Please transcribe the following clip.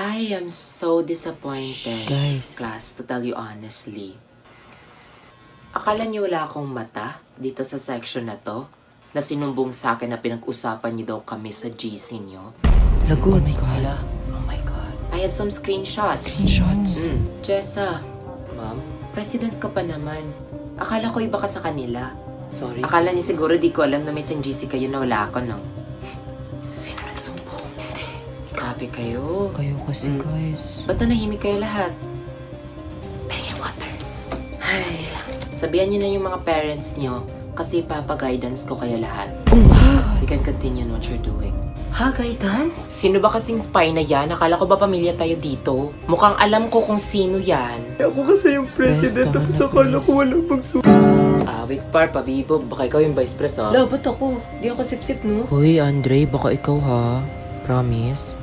I am so disappointed, Guys. class, to tell you honestly. Akala niyo wala akong mata dito sa section na to? Na sinumbong sa akin na pinag-usapan niyo daw kami sa GC niyo? Lago, oh my God. Hala, oh my God. I have some screenshots. Screenshots? Jessa, ma'am, president ka pa naman. Akala ko iba ka sa kanila. Sorry. Akala niya siguro di ko alam na may isang GC kayo na wala ako, no? Sino nagsumbong? Hindi. Grabe kayo. Kayo kasi, guys. Ba't nahimik kayo lahat? Pengin water. Ay, sabihan niyo na yung mga parents niyo kasi papa-guidance ko kayo lahat. Oh my God. You can continue on what you're doing. Ha, guidance? Sino ba kasing spy na yan? Akala ko ba pamilya tayo dito? Mukhang alam ko kung sino yan. Ako kasi yung president, Best tapos naman, akala please. ko walang magsusunod. Wait par, pabibog. Baka ikaw yung vice pres, ha? La, ba't ako? Di ako sip-sip, no? Hoy, Andre, baka ikaw ha. Promise.